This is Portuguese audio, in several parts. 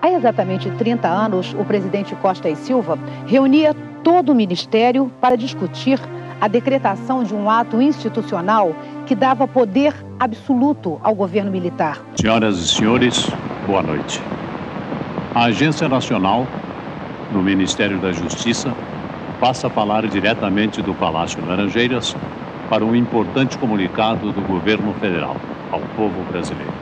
Há exatamente 30 anos, o presidente Costa e Silva reunia todo o ministério para discutir a decretação de um ato institucional que dava poder absoluto ao governo militar. Senhoras e senhores, boa noite. A Agência Nacional, no Ministério da Justiça, passa a falar diretamente do Palácio Laranjeiras para um importante comunicado do governo federal ao povo brasileiro.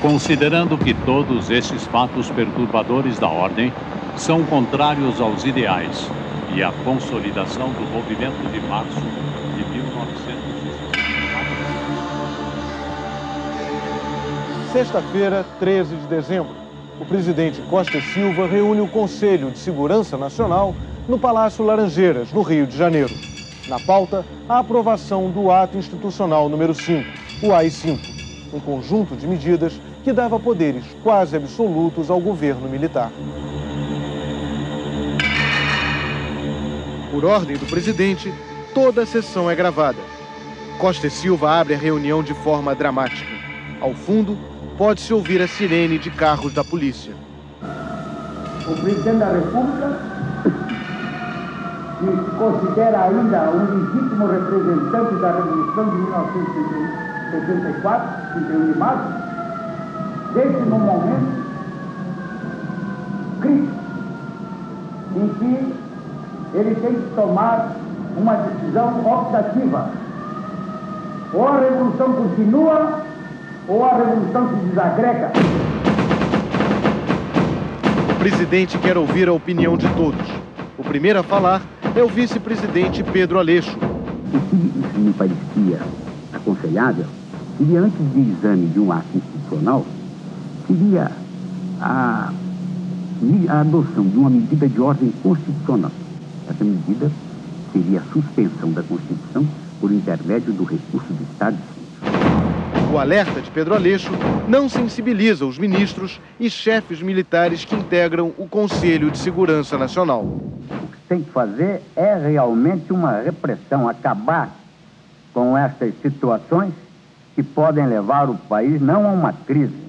Considerando que todos estes fatos perturbadores da ordem são contrários aos ideais e à consolidação do movimento de março de 1964. Sexta-feira, 13 de dezembro, o presidente Costa e Silva reúne o Conselho de Segurança Nacional no Palácio Laranjeiras, no Rio de Janeiro. Na pauta, a aprovação do ato institucional número 5, o AI-5, um conjunto de medidas que dava poderes quase absolutos ao governo militar. Por ordem do presidente, toda a sessão é gravada. Costa e Silva abre a reunião de forma dramática. Ao fundo, pode-se ouvir a sirene de carros da polícia. O presidente da República, que se considera ainda um legítimo representante da Revolução de 1964, 31 de março, desde um momento crítico em que ele tem que tomar uma decisão optativa. Ou a revolução continua, ou a revolução se desagrega. O presidente quer ouvir a opinião de todos. O primeiro a falar é o vice-presidente Pedro Aleixo. O que isso me parecia aconselhável seria, antes de exame de um ato institucional, seria a adoção de uma medida de ordem constitucional. Essa medida seria a suspensão da Constituição por intermédio do recurso do Estado. O alerta de Pedro Aleixo não sensibiliza os ministros e chefes militares que integram o Conselho de Segurança Nacional. O que tem que fazer é realmente uma repressão, acabar com essas situações que podem levar o país não a uma crise,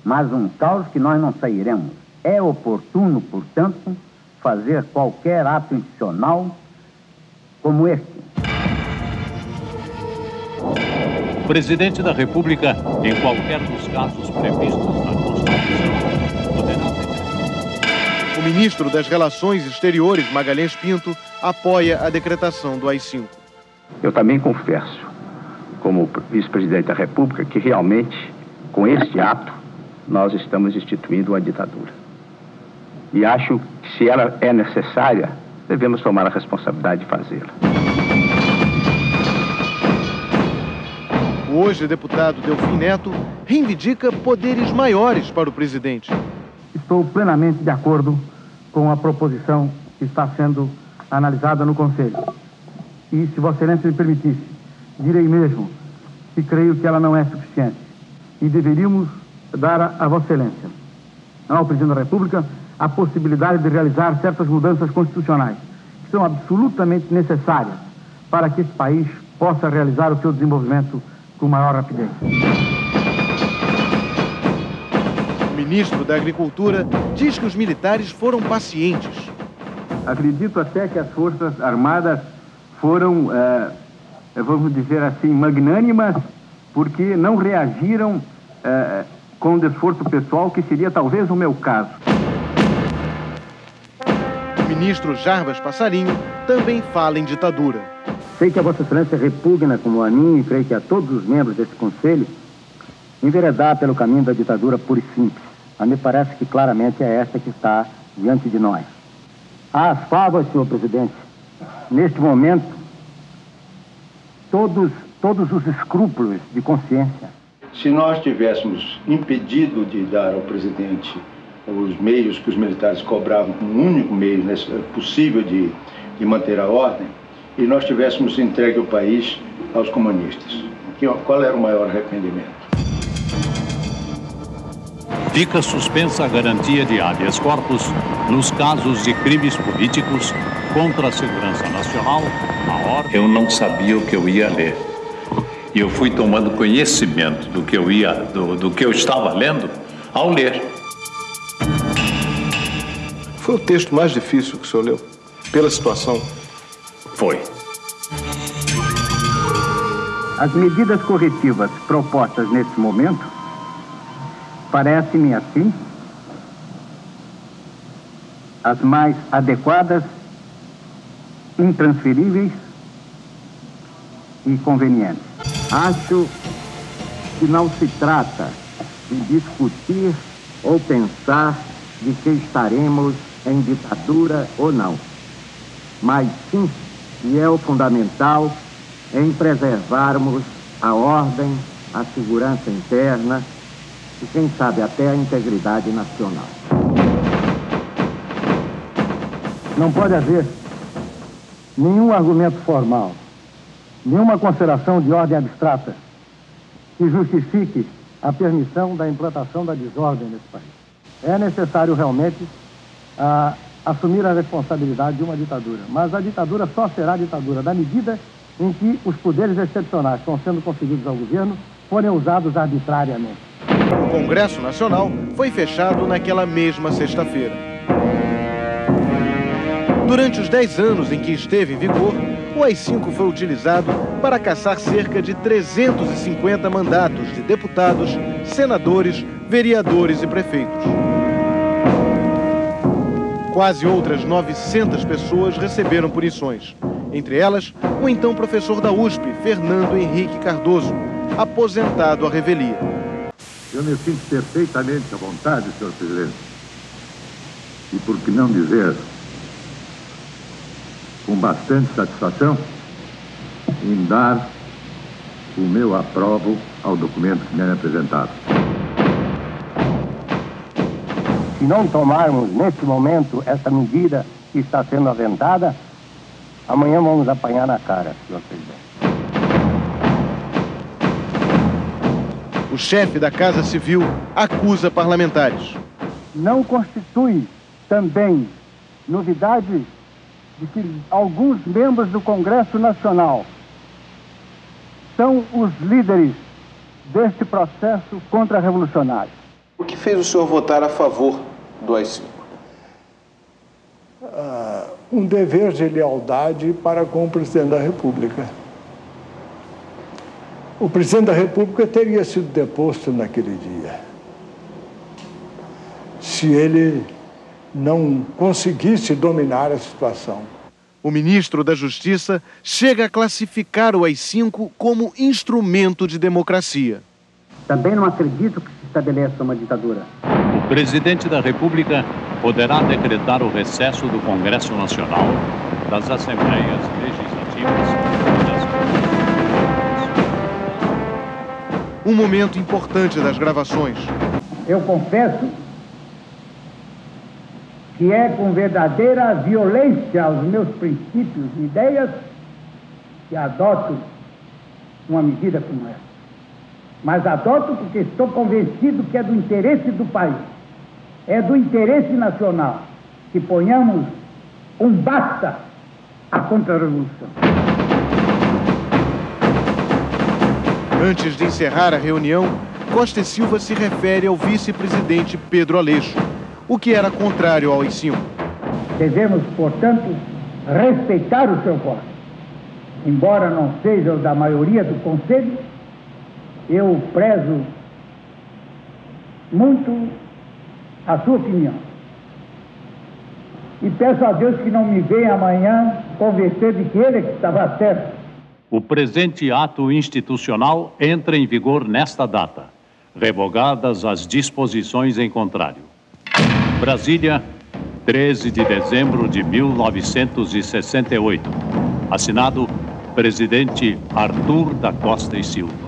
mas um caos que nós não sairemos. É oportuno, portanto, fazer qualquer ato institucional como este. O presidente da República, em qualquer dos casos previstos na Constituição, poderá... O ministro das Relações Exteriores, Magalhães Pinto, apoia a decretação do AI-5. Eu também confesso, como vice-presidente da República, que realmente, com este ato, nós estamos instituindo uma ditadura. E acho que, se ela é necessária, devemos tomar a responsabilidade de fazê-la. O hoje deputado Delfim Neto reivindica poderes maiores para o presidente. Estou plenamente de acordo com a proposição que está sendo analisada no Conselho. E, se Vossa Excelência me permitisse, direi mesmo que creio que ela não é suficiente. E deveríamos dar a Vossa Excelência, ao Presidente da República, a possibilidade de realizar certas mudanças constitucionais, que são absolutamente necessárias para que esse país possa realizar o seu desenvolvimento com maior rapidez. O ministro da Agricultura diz que os militares foram pacientes. Acredito até que as Forças Armadas foram, vamos dizer assim, magnânimas, porque não reagiram com esforço pessoal, que seria talvez o meu caso. O ministro Jarbas Passarinho também fala em ditadura. Sei que a Vossa Excelência repugna, como a mim, e creio que a todos os membros desse Conselho, enveredar pelo caminho da ditadura pura e simples. Mas me parece que claramente é esta que está diante de nós. Às favas, senhor presidente, neste momento, todos os escrúpulos de consciência. Se nós tivéssemos impedido de dar ao presidente os meios que os militares cobravam como o único meio possível de manter a ordem, e nós tivéssemos entregue o país aos comunistas, qual era o maior arrependimento? Fica suspensa a garantia de habeas corpus nos casos de crimes políticos contra a segurança nacional, a ordem... Eu não sabia o que eu ia ler. E eu fui tomando conhecimento do que eu estava lendo ao ler. Foi o texto mais difícil que o senhor leu? Pela situação? Foi. As medidas corretivas propostas nesse momento parecem-me, assim, as mais adequadas, intransferíveis e convenientes. Acho que não se trata de discutir ou pensar de que estaremos em ditadura ou não, mas sim que é o fundamental em preservarmos a ordem, a segurança interna e, quem sabe, até a integridade nacional. Não pode haver nenhum argumento formal, nenhuma consideração de ordem abstrata que justifique a permissão da implantação da desordem nesse país. É necessário realmente assumir a responsabilidade de uma ditadura, mas a ditadura só será ditadura na medida em que os poderes excepcionais que estão sendo concedidos ao governo forem usados arbitrariamente. O Congresso Nacional foi fechado naquela mesma sexta-feira. Durante os 10 anos em que esteve em vigor, o AI-5 foi utilizado para cassar cerca de 350 mandatos de deputados, senadores, vereadores e prefeitos. Quase outras 900 pessoas receberam punições. Entre elas, o então professor da USP, Fernando Henrique Cardoso, aposentado à revelia. Eu me sinto perfeitamente à vontade, senhor presidente. E por que não dizer, com bastante satisfação, em dar o meu aprovo ao documento que me é apresentado. Se não tomarmos, nesse momento, essa medida que está sendo aventada, amanhã vamos apanhar na cara, senhor presidente. O chefe da Casa Civil acusa parlamentares. Não constitui também novidade de que alguns membros do Congresso Nacional são os líderes deste processo contra-revolucionário. O que fez o senhor votar a favor do AI-5? Um dever de lealdade para com o presidente da República. O presidente da República teria sido deposto naquele dia, se ele não conseguisse dominar a situação. O ministro da Justiça chega a classificar o AI-5 como instrumento de democracia. Também não acredito que se estabeleça uma ditadura. O presidente da República poderá decretar o recesso do Congresso Nacional, das Assembleias Legislativas e das Constituições. Um momento importante das gravações. Eu confesso que é com verdadeira violência aos meus princípios e ideias que adoto uma medida como essa. Mas adoto porque estou convencido que é do interesse do país, é do interesse nacional, que ponhamos um basta à contra-revolução. Antes de encerrar a reunião, Costa e Silva se refere ao vice-presidente Pedro Aleixo, o que era contrário ao AI-5. Devemos, portanto, respeitar o seu voto. Embora não seja o da maioria do Conselho, eu prezo muito a sua opinião. E peço a Deus que não me venha amanhã convencer de que ele é que estava certo. O presente ato institucional entra em vigor nesta data, revogadas as disposições em contrário. Brasília, 13 de dezembro de 1968. Assinado, presidente Arthur da Costa e Silva.